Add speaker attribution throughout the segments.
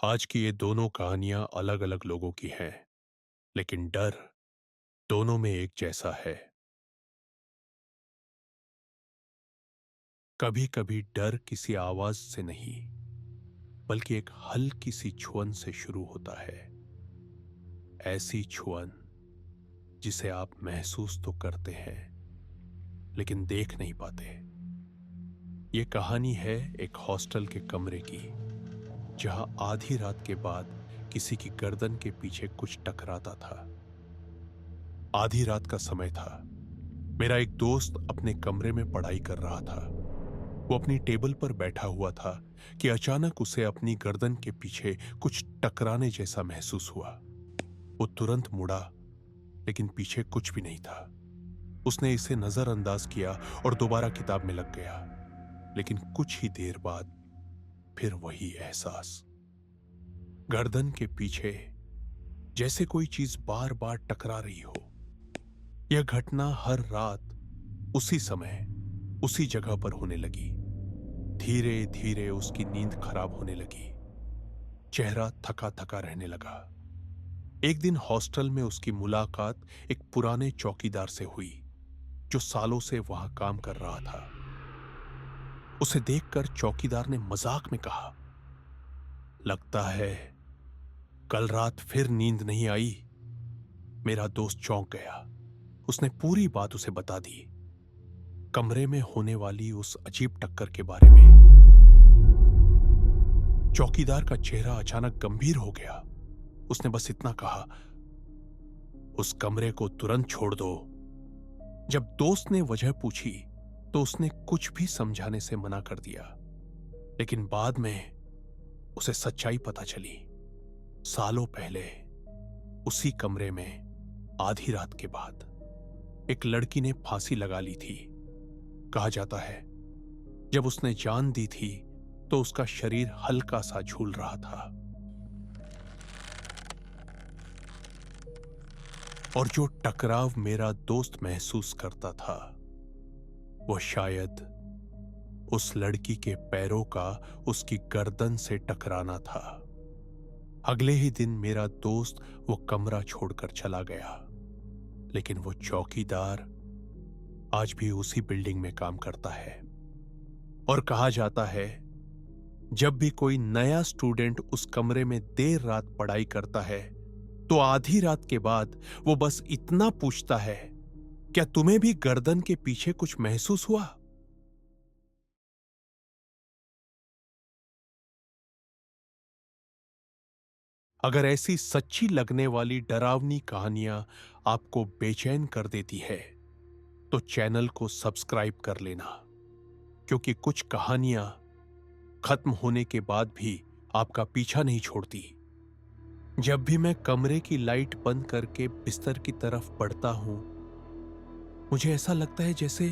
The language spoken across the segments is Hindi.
Speaker 1: आज की ये दोनों कहानियां अलग अलग लोगों की हैं, लेकिन डर दोनों में एक जैसा है। कभी कभी डर किसी आवाज से नहीं, बल्कि एक हल्की सी छुअन से शुरू होता है। ऐसी छुअन जिसे आप महसूस तो करते हैं, लेकिन देख नहीं पाते। ये कहानी है एक हॉस्टल के कमरे की, जहां आधी रात के बाद किसी की गर्दन के पीछे कुछ टकराता था। आधी रात का समय था। मेरा एक दोस्त अपने कमरे में पढ़ाई कर रहा था। वो अपनी टेबल पर बैठा हुआ था कि अचानक उसे अपनी गर्दन के पीछे कुछ टकराने जैसा महसूस हुआ। वो तुरंत मुड़ा, लेकिन पीछे कुछ भी नहीं था। उसने इसे नजरअंदाज किया और दोबारा किताब में लग गया। लेकिन कुछ ही देर बाद फिर वही एहसास, गर्दन के पीछे जैसे कोई चीज बार बार टकरा रही हो। यह घटना हर रात उसी समय उसी जगह पर होने लगी। धीरे धीरे उसकी नींद खराब होने लगी। चेहरा थका थका रहने लगा। एक दिन हॉस्टल में उसकी मुलाकात एक पुराने चौकीदार से हुई, जो सालों से वहां काम कर रहा था। उसे देखकर चौकीदार ने मजाक में कहा, लगता है कल रात फिर नींद नहीं आई। मेरा दोस्त चौंक गया। उसने पूरी बात उसे बता दी, कमरे में होने वाली उस अजीब टक्कर के बारे में। चौकीदार का चेहरा अचानक गंभीर हो गया। उसने बस इतना कहा, उस कमरे को तुरंत छोड़ दो। जब दोस्त ने वजह पूछी तो उसने कुछ भी समझाने से मना कर दिया। लेकिन बाद में उसे सच्चाई पता चली। सालों पहले उसी कमरे में आधी रात के बाद एक लड़की ने फांसी लगा ली थी। कहा जाता है जब उसने जान दी थी तो उसका शरीर हल्का सा झूल रहा था, और जो टकराव मेरा दोस्त महसूस करता था, वो शायद उस लड़की के पैरों का उसकी गर्दन से टकराना था। अगले ही दिन मेरा दोस्त वो कमरा छोड़कर चला गया। लेकिन वो चौकीदार आज भी उसी बिल्डिंग में काम करता है। और कहा जाता है जब भी कोई नया स्टूडेंट उस कमरे में देर रात पढ़ाई करता है, तो आधी रात के बाद वो बस इतना पूछता है, क्या तुम्हें भी गर्दन के पीछे कुछ महसूस हुआ? अगर ऐसी सच्ची लगने वाली डरावनी कहानियां आपको बेचैन कर देती है, तो चैनल को सब्सक्राइब कर लेना, क्योंकि कुछ कहानियां खत्म होने के बाद भी आपका पीछा नहीं छोड़ती। जब भी मैं कमरे की लाइट बंद करके बिस्तर की तरफ बढ़ता हूं, मुझे ऐसा लगता है जैसे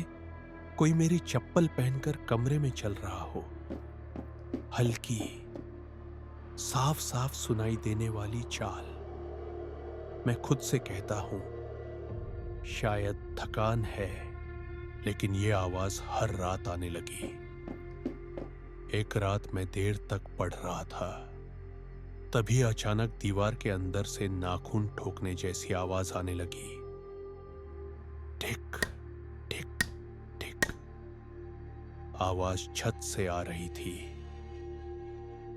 Speaker 1: कोई मेरी चप्पल पहनकर कमरे में चल रहा हो। हल्की, साफ साफ सुनाई देने वाली चाल। मैं खुद से कहता हूं, शायद थकान है, लेकिन यह आवाज हर रात आने लगी। एक रात मैं देर तक पढ़ रहा था, तभी अचानक दीवार के अंदर से नाखून ठोकने जैसी आवाज आने लगी। टिक टिक टिक। आवाज छत से आ रही थी।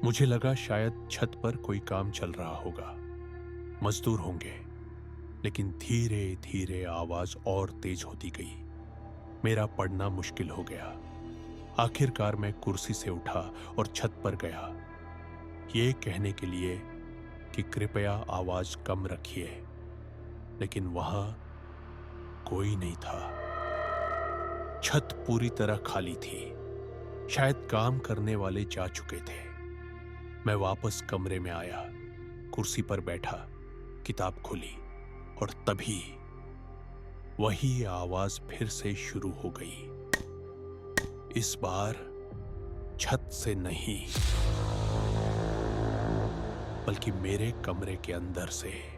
Speaker 1: मुझे लगा शायद छत पर कोई काम चल रहा होगा, मजदूर होंगे। लेकिन धीरे धीरे आवाज और तेज होती गई। मेरा पढ़ना मुश्किल हो गया। आखिरकार मैं कुर्सी से उठा और छत पर गया, ये कहने के लिए कि कृपया आवाज कम रखिए। लेकिन वहां कोई नहीं था। छत पूरी तरह खाली थी। शायद काम करने वाले जा चुके थे। मैं वापस कमरे में आया, कुर्सी पर बैठा, किताब खोली, और तभी वही आवाज फिर से शुरू हो गई। इस बार छत से नहीं, बल्कि मेरे कमरे के अंदर से।